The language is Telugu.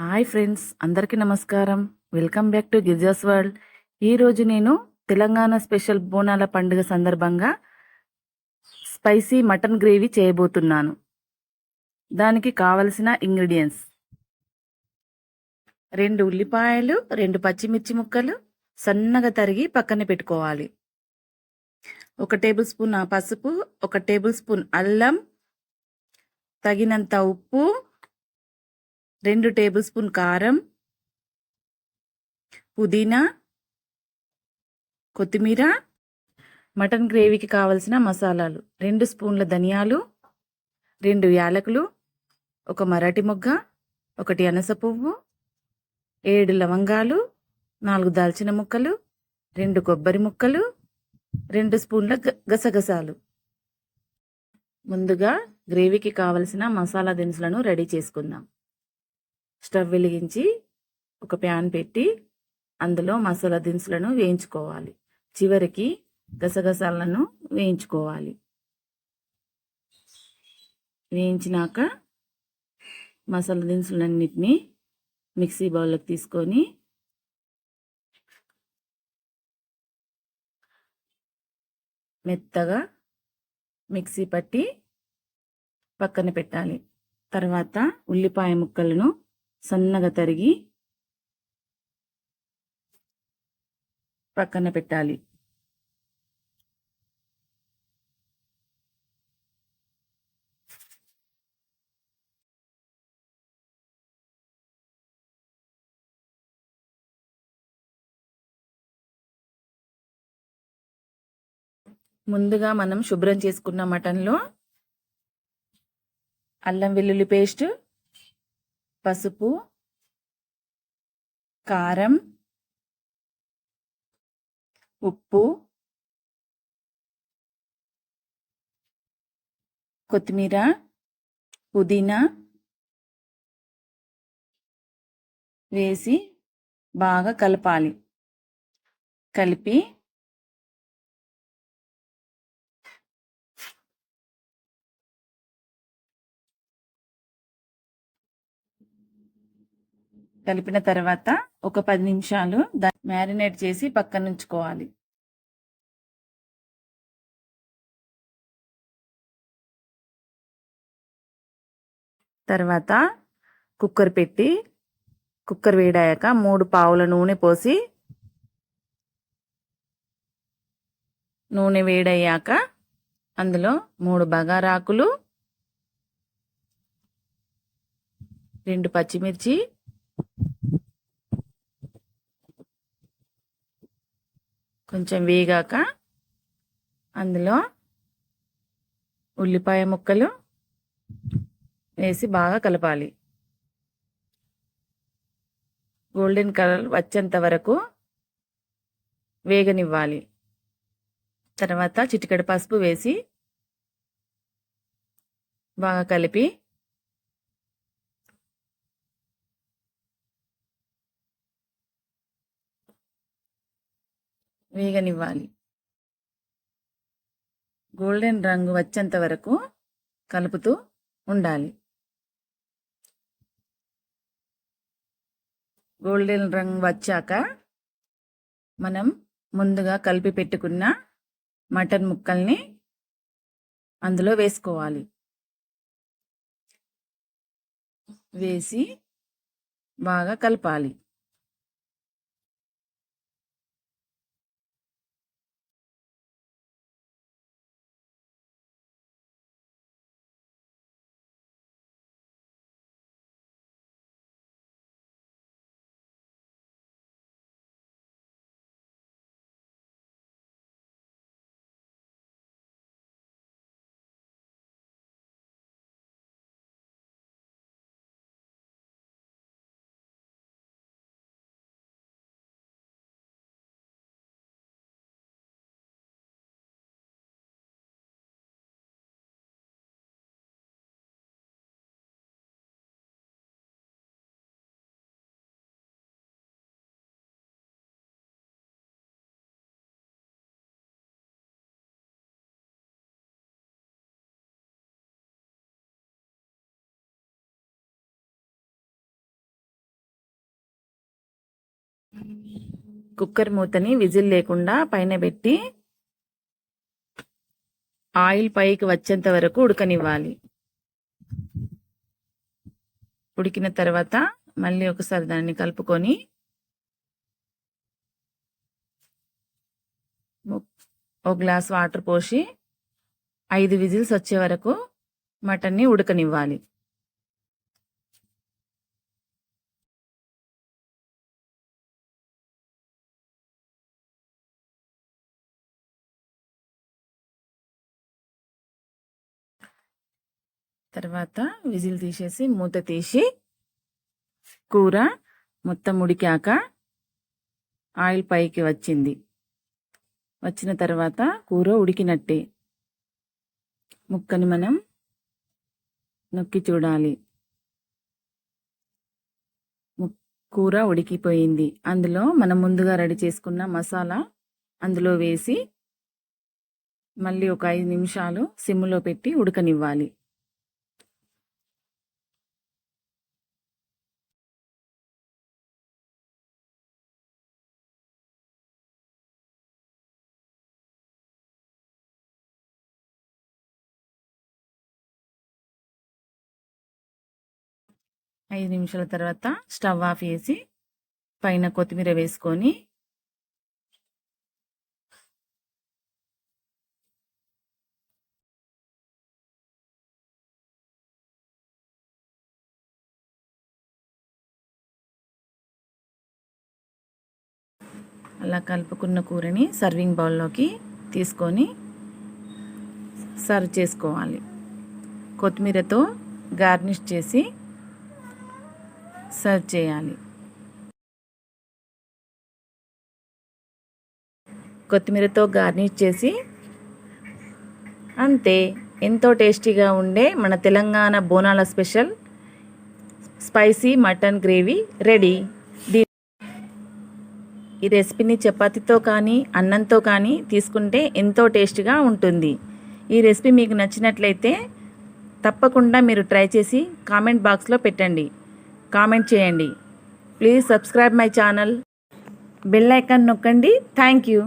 హాయ్ ఫ్రెండ్స్, అందరికీ నమస్కారం. Welcome back to Girija's world. ఈరోజు నేను తెలంగాణ స్పెషల్ బోనాల పండుగ సందర్భంగా స్పైసీ మటన్ గ్రేవీ చేయబోతున్నాను. దానికి కావలసిన ఇంగ్రీడియంట్స్: 2 ఉల్లిపాయలు, 2 పచ్చిమిర్చి ముక్కలు సన్నగా తరిగి పక్కన పెట్టుకోవాలి. 1 టేబుల్ స్పూన్ పసుపు, 1 టేబుల్ స్పూన్ అల్లం, తగినంత ఉప్పు, 2 టేబుల్ స్పూన్ కారం, పుదీనా, కొత్తిమీర. మటన్ గ్రేవీకి కావలసిన మసాలాలు: 2 స్పూన్ల ధనియాలు, 2 యాలకులు, 1 మరాఠీ మొగ్గ, 1 అనస పువ్వు, 7 లవంగాలు, 4 దాల్చిన ముక్కలు, 2 కొబ్బరి ముక్కలు, 2 స్పూన్ల గసగసాలు. ముందుగా గ్రేవీకి కావలసిన మసాలా దినుసులను రెడీ చేసుకుందాం. స్టవ్ వెలిగించి ఒక ప్యాన్ పెట్టి అందులో మసాలా దినుసులను వేయించుకోవాలి. చివరికి గసగసాలను వేయించుకోవాలి. వేయించినాక మసాలా దినుసులన్నిటినీ మిక్సీ బౌల్లోకి తీసుకొని మెత్తగా మిక్సీ పట్టి పక్కన పెట్టాలి. తర్వాత ఉల్లిపాయ ముక్కలను సన్నగా తరిగి పక్కన పెట్టాలి. ముందుగా మనం శుభ్రం చేసుకున్న మటన్లో అల్లం వెల్లుల్లి పేస్ట్, పసుపు, కారం, ఉప్పు, కొత్తిమీర, పుదీనా వేసి బాగా కలపాలి. కలిపిన తర్వాత ఒక 10 నిమిషాలు మ్యారినేట్ చేసి పక్కన ఉంచుకోవాలి. తర్వాత కుక్కర్ పెట్టి కుక్కర్ వేడాక 3 పావుల నూనె పోసి నూనె వేడయ్యాక అందులో 3 బగారాకులు, 2 పచ్చిమిర్చి, కొంచెం వేగాక అందులో ఉల్లిపాయ ముక్కలు వేసి బాగా కలపాలి. గోల్డెన్ కలర్ వచ్చేంత వరకు వేగనివ్వాలి. తర్వాత చిటికెడు పసుపు వేసి బాగా కలిపి వేగనివ్వాలి. గోల్డెన్ రంగు వచ్చేంత వరకు కలుపుతూ ఉండాలి. గోల్డెన్ రంగు వచ్చాక మనం ముందుగా కలిపి పెట్టుకున్న మటన్ ముక్కల్ని అందులో వేసుకోవాలి. వేసి బాగా కలపాలి. కుక్కర్ మూతని విజిల్ లేకుండా పైన పెట్టి ఆయిల్ పైకి వచ్చేంత వరకు ఉడకనివ్వాలి. ఉడికిన తర్వాత మళ్ళీ ఒకసారి దాన్ని కలుపుకొని ఒక గ్లాస్ వాటర్ పోసి 5 విజిల్స్ వచ్చే వరకు మటన్ని ఉడకనివ్వాలి. తర్వాత విజిల్ తీసేసి మూత తీసి కూర మొత్తం ఉడికాక ఆయిల్ పైకి వచ్చిన తర్వాత కూర ఉడికినట్టే. ముక్కని మనం నొక్కి చూడాలి. కూర ఉడికిపోయింది. అందులో మనం ముందుగా రెడీ చేసుకున్న మసాలా అందులో వేసి మళ్ళీ ఒక 5 నిమిషాలు సిమ్లో పెట్టి ఉడకనివ్వాలి. ఐదు నిమిషాల తర్వాత స్టవ్ ఆఫ్ చేసి పైన కొత్తిమీర వేసుకొని అలా కలుపుకున్న కూరని సర్వింగ్ బౌల్లోకి తీసుకొని సర్వ్ చేసుకోవాలి. కొత్తిమీరతో గార్నిష్ చేసి సర్వ్ చేయాలి. కొత్తిమీరతో గార్నిష్ చేసి అంతే, ఎంతో టేస్టీగా ఉండే మన తెలంగాణ బోనాల special spicy mutton gravy ready. ఈ రెసిపీని చపాతీతో కానీ అన్నంతో కానీ తీసుకుంటే ఎంతో టేస్టీగా ఉంటుంది. ఈ రెసిపీ మీకు నచ్చినట్లయితే తప్పకుండా మీరు ట్రై చేసి కామెంట్ బాక్స్లో పెట్టండి, కామెంట్ చేయండి. Please subscribe my channel, bell icon నొక్కండి. Thank you.